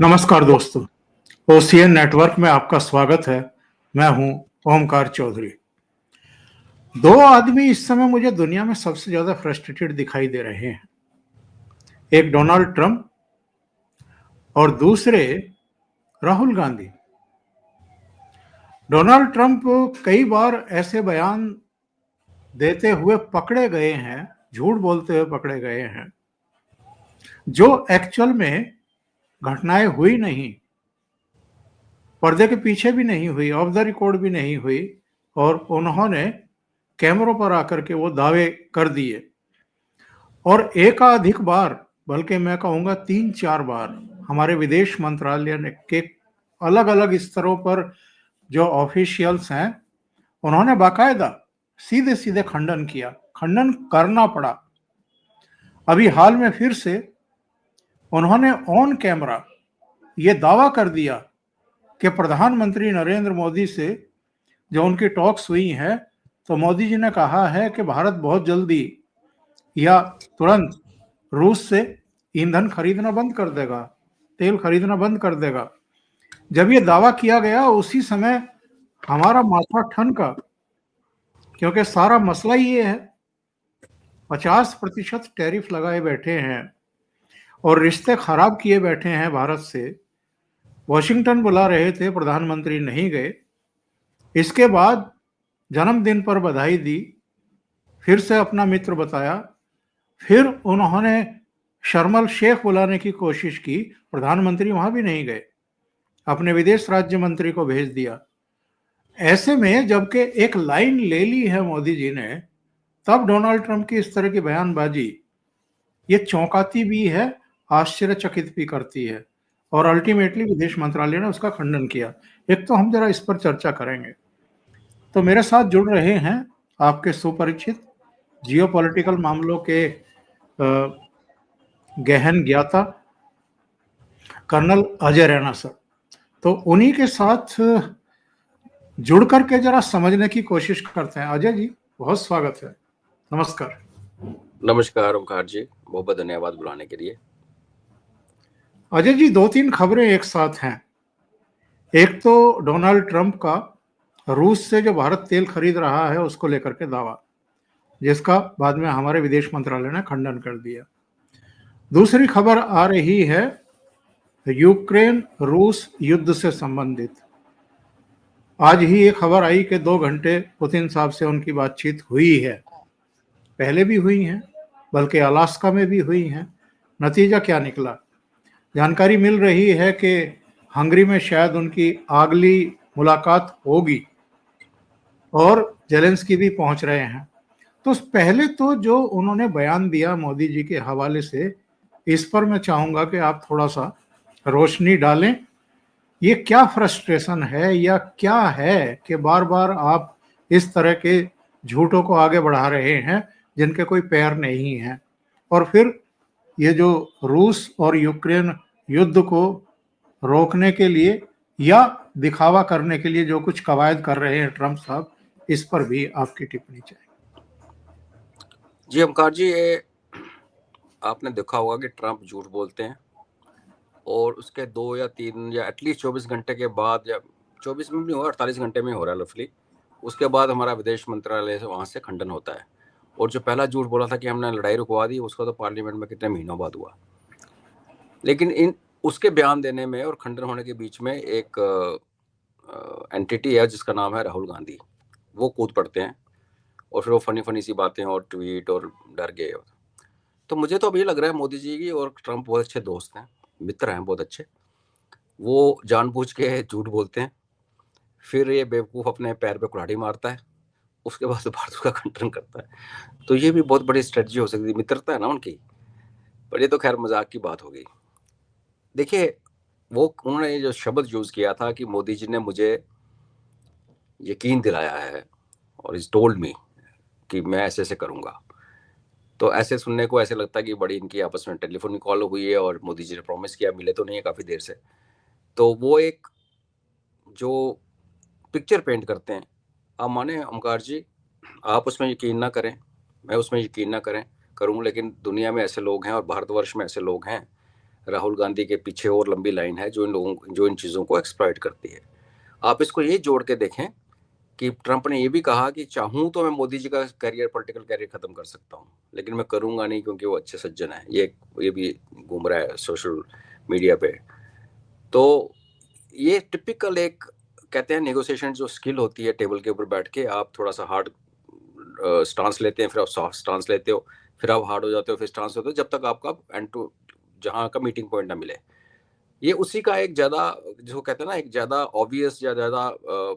नमस्कार दोस्तों, OCN network में आपका स्वागत है। मैं हूं ओमकार चौधरी। दो आदमी इस समय मुझे दुनिया में सबसे ज्यादा फ्रस्ट्रेटेड दिखाई दे रहे हैं। एक डोनाल्ड ट्रंप और दूसरे राहुल गांधी। डोनाल्ड ट्रंप कई बार ऐसे बयान देते हुए पकड़े गए हैं, झूठ बोलते हुए पकड़े गए हैं, जो एक्चुअल में घटनाएं हुई नहीं, पर्दे के पीछे भी नहीं हुई, ऑफ द रिकॉर्ड भी नहीं हुई, और उन्होंने कैमरों पर आकर के वो दावे कर दिए। और एकाधिक बार, बल्कि मैं कहूंगा 3-4 बार, हमारे विदेश मंत्रालय ने के अलग अलग स्तरों पर जो ऑफिशियल्स हैं, उन्होंने बाकायदा सीधे सीधे खंडन किया, खंडन करना पड़ा। अभी हाल में फिर से उन्होंने ऑन कैमरा ये दावा कर दिया कि प्रधानमंत्री नरेंद्र मोदी से जो उनकी टॉक्स हुई हैं, तो मोदी जी ने कहा है कि भारत बहुत जल्दी या तुरंत रूस से ईंधन खरीदना बंद कर देगा, तेल खरीदना बंद कर देगा। जब ये दावा किया गया उसी समय हमारा माथा ठनका, क्योंकि सारा मसला ये है 50% टैरिफ लगाए बैठे हैं और रिश्ते खराब किए बैठे हैं भारत से। वॉशिंगटन बुला रहे थे, प्रधानमंत्री नहीं गए। इसके बाद जन्मदिन पर बधाई दी, फिर से अपना मित्र बताया, फिर उन्होंने शर्मल शेख बुलाने की कोशिश की, प्रधानमंत्री वहां भी नहीं गए, अपने विदेश राज्य मंत्री को भेज दिया। ऐसे में जबकि एक लाइन ले ली है मोदी जी ने, तब डोनाल्ड ट्रंप की इस तरह की बयानबाजी ये चौंकाती भी है, आश्चर्यचकित भी करती है, और अल्टीमेटली विदेश मंत्रालय ने उसका खंडन किया। एक तो हम जरा इस पर चर्चा करेंगे। तो मेरे साथ जुड़ रहे हैं आपके सुपरिचित जियोपॉलिटिकल मामलों के गहन ज्ञाता कर्नल अजय रैना सर। तो उन्हीं के साथ जुड़ करके जरा समझने की कोशिश करते हैं। अजय जी, बहुत स्वागत है। नमस्कार। नमस्कार ओमकार जी, बहुत बहुत धन्यवाद बुलाने के लिए। अजय जी, 2-3 खबरें एक साथ हैं। एक तो डोनाल्ड ट्रंप का रूस से जो भारत तेल खरीद रहा है उसको लेकर के दावा, जिसका बाद में हमारे विदेश मंत्रालय ने खंडन कर दिया। दूसरी खबर आ रही है यूक्रेन रूस युद्ध से संबंधित। आज ही ये खबर आई कि 2 घंटे पुतिन साहब से उनकी बातचीत हुई है, पहले भी हुई हैं, बल्कि अलास्का में भी हुई हैं। नतीजा क्या निकला? जानकारी मिल रही है कि हंगरी में शायद उनकी अगली मुलाकात होगी और जेलेंस्की भी पहुंच रहे हैं। तो पहले तो जो उन्होंने बयान दिया मोदी जी के हवाले से, इस पर मैं चाहूंगा कि आप थोड़ा सा रोशनी डालें। ये क्या फ्रस्ट्रेशन है या क्या है कि बार बार आप इस तरह के झूठों को आगे बढ़ा रहे हैं जिनके कोई पैर नहीं हैं, और फिर ये जो रूस और यूक्रेन युद्ध को रोकने के लिए या दिखावा करने के लिए जो कुछ कवायद कर रहे हैं ट्रंप साहब, इस पर भी आपकी टिप्पणी चाहिए। जी ओमकार जी, ये आपने देखा होगा कि ट्रंप झूठ बोलते हैं और उसके 2 या 3 या एटलीस्ट 24 घंटे के बाद, या 24 में भी नहीं हुआ, 48 घंटे में हो रहा है लफली, उसके बाद हमारा विदेश मंत्रालय से वहाँ से खंडन होता है। और जो पहला झूठ बोला था कि हमने लड़ाई रुकवा दी, उसका तो पार्लियामेंट में कितने महीनों बाद हुआ। लेकिन उसके बयान देने में और खंडन होने के बीच में एक एंटिटी है जिसका नाम है राहुल गांधी। वो कूद पड़ते हैं और फिर वो फनी सी बातें और ट्वीट और डर गए। तो मुझे तो अब ये लग रहा है मोदी जी की और ट्रंप बहुत अच्छे दोस्त हैं, मित्र हैं बहुत अच्छे। वो जानबूझ के झूठ बोलते हैं, फिर ये बेवकूफ़ अपने पैर पे कुल्हाड़ी मारता है, उसके बाद भारत का खंडन करता है। तो ये भी बहुत बड़ी स्ट्रेटजी हो सकती है, मित्रता है ना उनकी। पर ये तो खैर मजाक की बात हो गई। देखिए, वो उन्होंने जो शब्द यूज़ किया था कि मोदी जी ने मुझे यकीन दिलाया है और इज टोल्ड मी कि मैं ऐसे ऐसे करूँगा। तो ऐसे सुनने को ऐसे लगता है कि बड़ी इनकी आपस में टेलीफोन कॉल हुई है और मोदी जी ने प्रॉमिस किया, मिले तो नहीं है काफ़ी देर से। तो वो एक जो पिक्चर पेंट करते हैं, आप माने ओमकार जी, आप उसमें यकीन ना करें, मैं उसमें यकीन ना करूँ, लेकिन दुनिया में ऐसे लोग हैं और भारतवर्ष में ऐसे लोग हैं राहुल गांधी के पीछे और लंबी लाइन है जो इन चीज़ों को एक्सप्लॉइट करती है। आप इसको ये जोड़ के देखें कि ट्रंप ने ये भी कहा कि चाहूँ तो मैं मोदी जी का पॉलिटिकल कैरियर खत्म कर सकता हूँ, लेकिन मैं करूँगा नहीं क्योंकि वो अच्छे सज्जन है। ये भी घूम रहा है सोशल मीडिया पे। तो ये टिपिकल एक कहते हैं नेगोशिएशन जो स्किल होती है, टेबल के ऊपर बैठ के आप थोड़ा सा हार्ड स्टांस लेते हैं, फिर आप सॉफ्ट स्टांस लेते हो, फिर आप हार्ड हो जाते हो, फिर स्टांस होते हो, जब तक आपका एंड टू जहाँ का मीटिंग पॉइंट ना मिले। ये उसी का एक ज़्यादा जो कहते हैं ना, एक ज़्यादा ऑब्वियस या ज़्यादा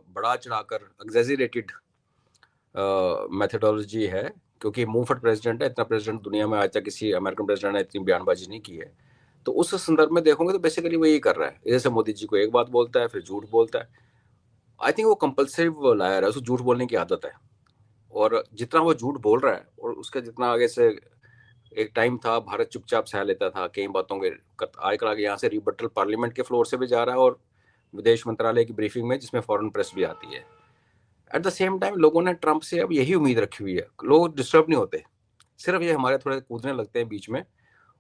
बड़ा चढ़ाकर एग्जेजरेटेड मेथडोलॉजी है, क्योंकि मूव फट प्रेसिडेंट है। इतना प्रेसिडेंट दुनिया में आज तक किसी अमेरिकन प्रेसिडेंट ने इतनी बयानबाजी नहीं की है। तो उस संदर्भ में देखोगे तो बेसिकली वो यही कर रहा है। जैसे मोदी जी को एक बात बोलता है, फिर झूठ बोलता है। आई थिंक वो कंपल्सिव लायर है, उसको झूठ बोलने की आदत है। और जितना वो झूठ बोल रहा है और उसके जितना आगे से एक टाइम था भारत चुपचाप सह लेता था कई बातों के, आजकल आगे यहाँ से रिबटल पार्लियामेंट के फ्लोर से भी जा रहा है और विदेश मंत्रालय की ब्रीफिंग में जिसमें फॉरेन प्रेस भी आती है। एट द सेम टाइम लोगों ने ट्रंप से अब यही उम्मीद रखी हुई है। लोग डिस्टर्ब नहीं होते, सिर्फ ये हमारे थोड़े कूदने लगते हैं बीच में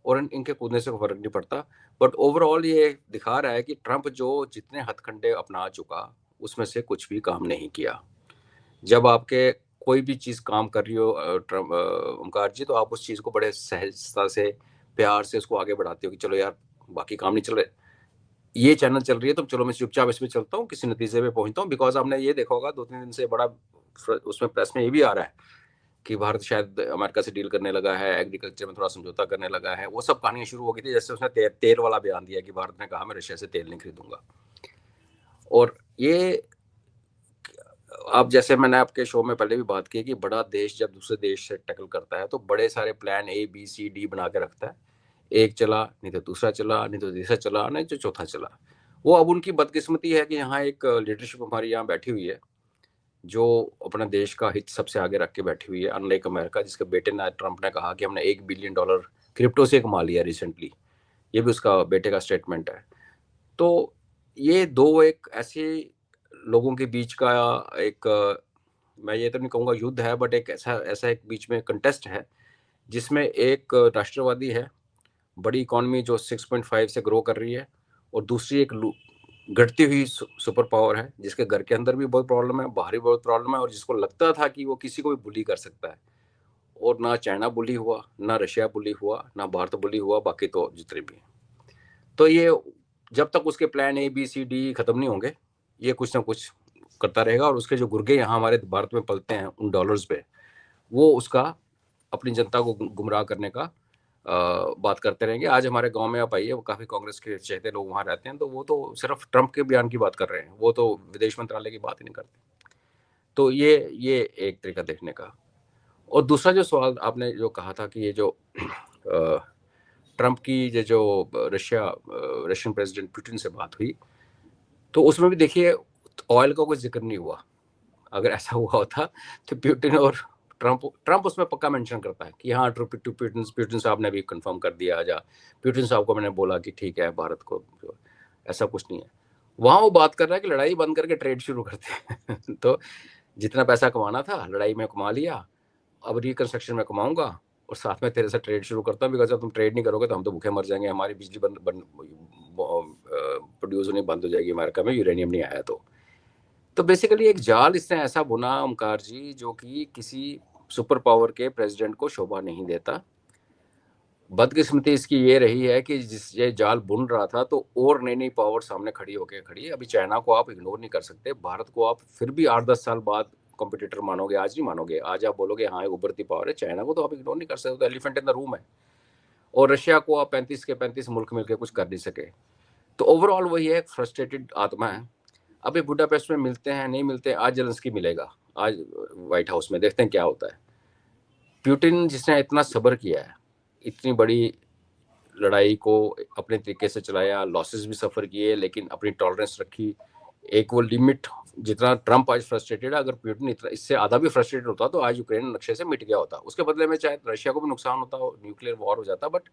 और इनके कूदने से फर्क नहीं पड़ता। बट ओवरऑल ये दिखा रहा है कि ट्रंप जो जितने हथकंडे अपना चुका उसमें से कुछ भी काम नहीं किया। जब आपके कोई भी चीज़ काम कर रही हो ट्रंप ओमकार जी, तो आप उस चीज़ को बड़े सहजता से प्यार से उसको आगे बढ़ाते हो कि चलो यार बाकी काम नहीं चल रहे, ये चैनल चल रही है तो चलो मैं चुपचाप इसमें चलता हूँ, किसी नतीजे पे पहुंचता हूँ। बिकॉज आपने ये देखा होगा 2-3 दिन से बड़ा उसमें प्रेस में ये भी आ रहा है कि भारत शायद अमेरिका से डील करने लगा है, एग्रीकल्चर में थोड़ा समझौता करने लगा है। वो सब कहानियां शुरू हो गई थी जैसे उसने तेल वाला बयान दिया कि भारत ने कहा मैं रशिया से तेल नहीं खरीदूंगा। और ये आप जैसे मैंने आपके शो में पहले भी बात की कि बड़ा देश जब दूसरे देश से टैकल करता है तो बड़े सारे plan A B C D बना के रखता है। एक चला नहीं तो दूसरा चला, नहीं तो तीसरा चला, नहीं तो चौथा चला। वो अब उनकी बदकिस्मती है कि यहाँ एक लीडरशिप हमारी यहाँ बैठी हुई है जो अपने देश का हित सबसे आगे रख के बैठी हुई है, अनलाइक अमेरिका जिसके बेटे ने ट्रंप ने कहा कि हमने $1 बिलियन क्रिप्टो से कमा लिया रिसेंटली। ये भी उसका बेटे का स्टेटमेंट है। तो ये दो एक ऐसे लोगों के बीच का एक मैं ये तो नहीं कहूँगा युद्ध है, बट एक ऐसा ऐसा एक बीच में कंटेस्ट है जिसमें एक राष्ट्रवादी है, बड़ी इकॉनमी जो 6.5 से ग्रो कर रही है, और दूसरी एक घटती हुई सुपर पावर है जिसके घर के अंदर भी बहुत प्रॉब्लम है, बाहर भी बहुत प्रॉब्लम है, और जिसको लगता था कि वो किसी को भी बुली कर सकता है। और ना चाइना बुली हुआ, ना रशिया बुली हुआ, ना भारत बुली हुआ, बाकी तो जितने भी हैं। तो ये जब तक उसके plan A B C D खत्म नहीं होंगे ये कुछ ना कुछ करता रहेगा। और उसके जो गुर्गे यहाँ हमारे भारत में पलते हैं उन डॉलर्स पे, वो उसका अपनी जनता को गुमराह करने का बात करते रहेंगे। आज हमारे गांव में आप आइए, वो काफ़ी कांग्रेस के चहेते लोग वहाँ रहते हैं, तो वो तो सिर्फ ट्रंप के बयान की बात कर रहे हैं, वो तो विदेश मंत्रालय की बात ही नहीं करते। तो ये एक तरीका देखने का। और दूसरा जो सवाल आपने जो कहा था कि ये जो ट्रंप की ये जो रशियन प्रेसिडेंट पुतिन से बात हुई, तो उसमें भी देखिए ऑयल का कोई जिक्र नहीं हुआ। अगर ऐसा हुआ होता तो पुतिन और ट्रंप उसमें पक्का मेंशन करता है कि हाँ पुतिन साहब ने भी कंफर्म कर दिया, या पुतिन साहब को मैंने बोला कि ठीक है भारत को, ऐसा कुछ नहीं है। वहाँ वो बात कर रहा है कि लड़ाई बंद करके ट्रेड शुरू करते हैं तो जितना पैसा कमाना था लड़ाई में कमा लिया, अब रिकंस्ट्रक्शन में कमाऊंगा और साथ में तेरे से ट्रेड शुरू करता हूँ, बिकॉज जब तुम ट्रेड नहीं करोगे तो हम तो भूखे मर जाएंगे, हमारी बिजली प्रोड्यूस होनी बंद हो जाएगी अमेरिका में, यूरेनियम नहीं आया तो बेसिकली एक जाल इसने ऐसा बुना ओमकार जी जो कि किसी सुपर पावर के प्रेसिडेंट को शोभा नहीं देता। बदकिस्मती इसकी ये रही है कि जिस ये जाल बुन रहा था तो और नई नई पावर सामने खड़ी होके खड़ी। अभी चाइना को आप इग्नोर नहीं कर सकते, भारत को आप फिर भी 8-10 साल बाद कॉम्पिटिटर मानोगे, आज नहीं मानोगे। आज आप बोलोगे हाँ एक उभरती पावर है, चाइना को तो आप इग्नोर नहीं कर सकते, तो एलिफेंट इन द रूम है। और रशिया को आप 35 के 35 मुल्क मिलकर कुछ कर नहीं सके। तो ओवरऑल वही है, फ्रस्ट्रेटेड आत्मा है। अभी बुडापेस्ट में मिलते हैं नहीं मिलते, आज जेलेंस्की मिलेगा, आज व्हाइट हाउस में, देखते हैं क्या होता है। पुतिन जिसने इतना सब्र किया है, इतनी बड़ी लड़ाई को अपने तरीके से चलाया, लॉसेस भी सफ़र किए लेकिन अपनी टॉलरेंस रखी, एक वो लिमिट। जितना ट्रंप आज फ्रस्ट्रेटेड है, अगर पुतिन इतना इससे आधा भी फ्रस्ट्रेटेड होता तो आज यूक्रेन नक्शे से मिट गया होता। उसके बदले में चाहे रशिया को भी नुकसान होता हो, न्यूक्लियर वॉर हो जाता, बट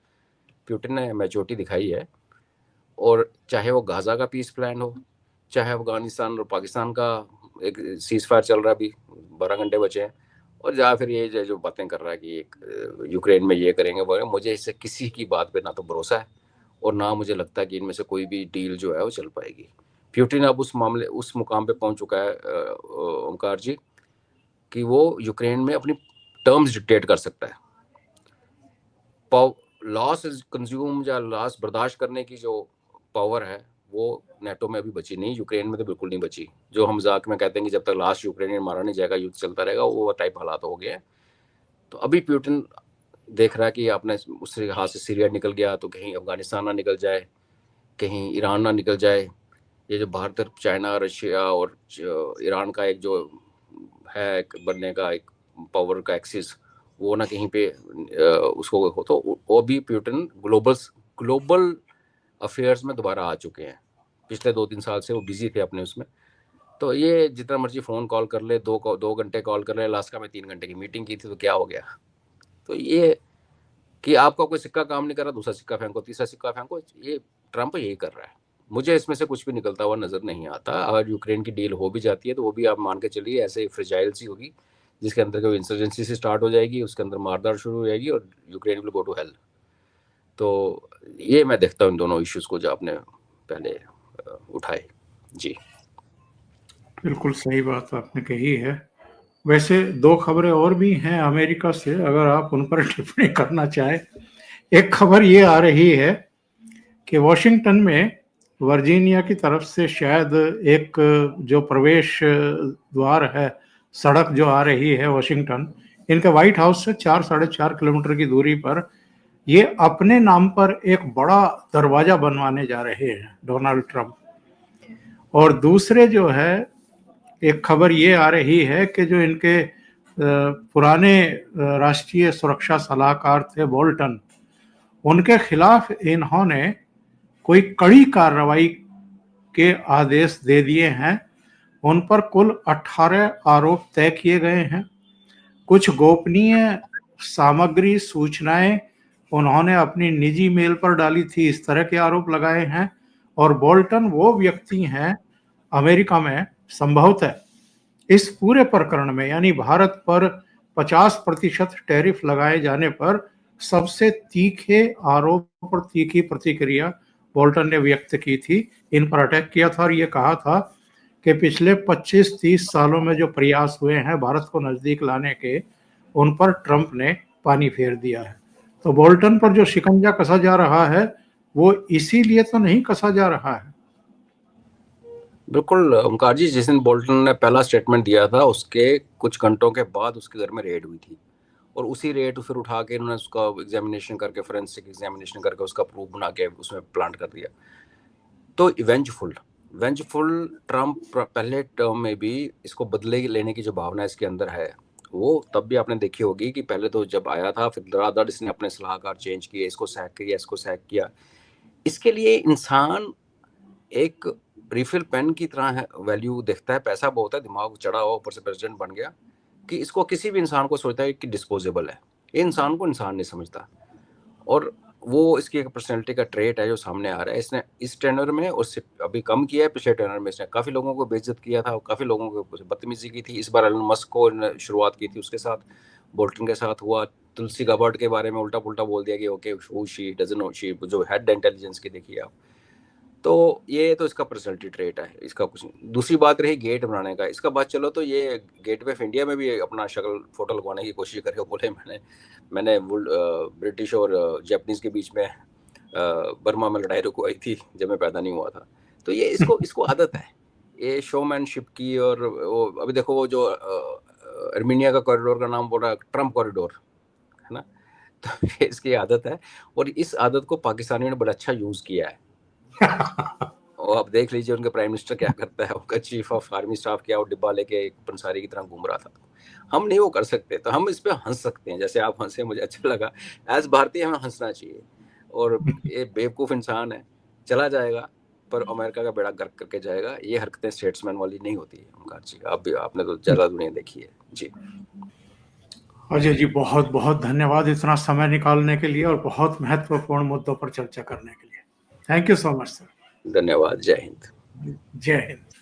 पुतिन ने मैच्योरिटी दिखाई है। और चाहे वो गाजा का पीस प्लान हो, चाहे अफगानिस्तान और पाकिस्तान का एक सीज फायर चल रहा, अभी 12 घंटे बचे हैं, और या फिर ये जो बातें कर रहा है कि एक यूक्रेन में ये करेंगे वो, मुझे इससे किसी की बात पे ना तो भरोसा है और ना मुझे लगता है कि इनमें से कोई भी डील जो है वो चल पाएगी। पुतिन अब उस मुकाम पे पहुंच चुका है ओमकार जी, कि वो यूक्रेन में अपनी टर्म्स डिक्टेट कर सकता है। लॉस कंज्यूम या लॉस बर्दाश्त करने की जो पावर है वो नेटो में अभी बची नहीं, यूक्रेन में तो बिल्कुल नहीं बची। जो हम मजाक में कहते हैं कि जब तक लास्ट यूक्रेनियन मारा नहीं जाएगा युद्ध चलता रहेगा, वो टाइप हालात हो गए हैं। तो अभी पुतिन देख रहा है कि आपने उसके हाथ से सीरिया निकल गया तो कहीं अफगानिस्तान ना निकल जाए, कहीं ईरान ना निकल जाए। ये जो भारत, चाइना, रशिया और ईरान का एक जो है बनने का एक पावर का एक्सिस, वो ना कहीं पे उसको हो, तो वो भी पुतिन ग्लोबल अफेयर्स में दोबारा आ चुके हैं। पिछले 2-3 साल से वो बिजी थे अपने उसमें। तो ये जितना मर्जी फ़ोन कॉल कर ले, 2 घंटे कॉल कर ले, लास्ट का मैं 3 घंटे की मीटिंग की थी तो क्या हो गया। तो ये कि आपका कोई सिक्का काम नहीं कर रहा, दूसरा सिक्का फेंको, तीसरा सिक्का फेंको, ये ट्रंप यही कर रहा है। मुझे इसमें से कुछ भी निकलता हुआ नज़र नहीं आता। अगर यूक्रेन की डील हो भी जाती है तो वो भी आप मान के चलिए ऐसे फ्रेजाइल सी होगी, जिसके अंदर कोई इंसर्जेंसी से स्टार्ट हो जाएगी, उसके अंदर मारदार शुरू हो जाएगी और Ukraine will go to hell. तो ये मैं देखता हूँ इन दोनों इश्यूज को जो आपने पहले उठाए। जी बिल्कुल सही बात आपने कही है। वैसे 2 खबरें और भी हैं अमेरिका से, अगर आप उन पर टिप्पणी करना चाहें। एक खबर ये आ रही है कि वॉशिंगटन में वर्जीनिया की तरफ से शायद एक जो प्रवेश द्वार है, सड़क जो आ रही है वाशिंगटन, इनके व्हाइट हाउस से 4-4.5 किलोमीटर की दूरी पर ये अपने नाम पर एक बड़ा दरवाजा बनवाने जा रहे हैं डोनाल्ड ट्रंप। और दूसरे जो है, एक खबर ये आ रही है कि जो इनके पुराने राष्ट्रीय सुरक्षा सलाहकार थे बोल्टन, उनके खिलाफ इन्होंने कोई कड़ी कार्रवाई के आदेश दे दिए हैं। उन पर कुल 18 आरोप तय किए गए हैं। कुछ गोपनीय सामग्री, सूचनाएं उन्होंने अपनी निजी मेल पर डाली थी, इस तरह के आरोप लगाए हैं। और बोल्टन वो व्यक्ति हैं अमेरिका में संभवतः इस पूरे प्रकरण में, यानी भारत पर 50% टैरिफ लगाए जाने पर सबसे तीखे आरोप और तीखी प्रतिक्रिया बोल्टन ने व्यक्त की थी। इन पर अटैक किया था और ये कहा था कि पिछले 25-30 सालों में जो प्रयास हुए हैं भारत को नजदीक लाने के, उन पर ट्रंप ने पानी फेर दिया है। तो बोल्टन पर जो शिकंजा कसा जा रहा है वो इसीलिए तो नहीं कसा जा रहा है। बिल्कुल ओमकार जी, जिस दिन बोल्टन ने पहला स्टेटमेंट दिया था उसके कुछ घंटों के बाद उसके घर में रेड हुई थी, और उसी रेड फिर उठा के इन्होंने उसका एग्जामिनेशन करके, फोरेंसिक एग्जामिनेशन करके उसका प्रूफ बना के उसमें प्लांट कर दिया। तो वेंजफुल ट्रंप पहले टर्म में भी इसको बदले लेने की जो भावना इसके अंदर है वो तब भी आपने देखी होगी कि पहले तो जब आया था फिर दरादर इसने अपने सलाहकार चेंज किए, इसको सैक किया। इसके लिए इंसान एक रिफिल पेन की तरह वैल्यू देखता है। पैसा बहुत है, दिमाग चढ़ा हुआ, ऊपर से प्रेसिडेंट बन गया, कि इसको किसी भी इंसान को सोचता है कि डिस्पोजेबल है। ये इंसान को इंसान नहीं समझता, और वो इसकी एक पर्सनैलिटी का ट्रेट है जो सामने आ रहा है। इसने इस टेनर में उससे अभी कम किया है, पिछले टेनर में इसने काफ़ी लोगों को बेइज्जत किया था, काफ़ी लोगों को बदतमीजी की थी। इस बार एलन मस्क को शुरुआत की थी, उसके साथ बोल्टन के साथ हुआ। तुलसी गबार्ड के बारे में उल्टा पुल्टा बोल दिया कि okay who she doesn't know, she जो हेड इंटेलिजेंस की देखिए आप। तो ये तो इसका पर्सनैलिटी ट्रेट है, इसका कुछ नहीं। दूसरी बात रही गेट बनाने का, इसका बात चलो तो ये गेटवे ऑफ इंडिया में भी अपना शक्ल फोटो लगवाने की कोशिश करे, बोले मैंने ब्रिटिश और जापानीज के बीच में बर्मा में लड़ाई रुकवाई थी जब मैं पैदा नहीं हुआ था। तो ये इसको आदत है ये शोमैनशिप की। और वो अभी देखो वो जो आर्मीनिया का कॉरिडोर का नाम बोल रहा है ट्रम्प कॉरिडोर, है ना। तो ये इसकी आदत है, और इस आदत को पाकिस्तानियों ने बड़ा अच्छा यूज किया है। और आप देख लीजिए उनके प्राइम मिनिस्टर क्या करता है, उनका चीफ ऑफ आर्मी स्टाफ क्या, वो डिब्बा लेके एक पंसारी की तरह घूम रहा था। हम नहीं वो कर सकते, तो हम इस पे हंस सकते हैं, जैसे आप हंसे, मुझे अच्छा लगा। एज भारतीय हमें हंसना चाहिए। और ये बेवकूफ़ इंसान है, चला जाएगा पर अमेरिका का बेड़ा गर्क करके जाएगा। ये हरकतें स्टेट्समैन वाली नहीं होती है ओमकार जी, आपने तो ज़्यादा दुनिया देखी है जी। अजय जी, बहुत बहुत धन्यवाद इतना समय निकालने के लिए और बहुत महत्वपूर्ण मुद्दों पर चर्चा करने के लिए। Thank you so much sir. धन्यवाद। जय हिंद। जय हिंद।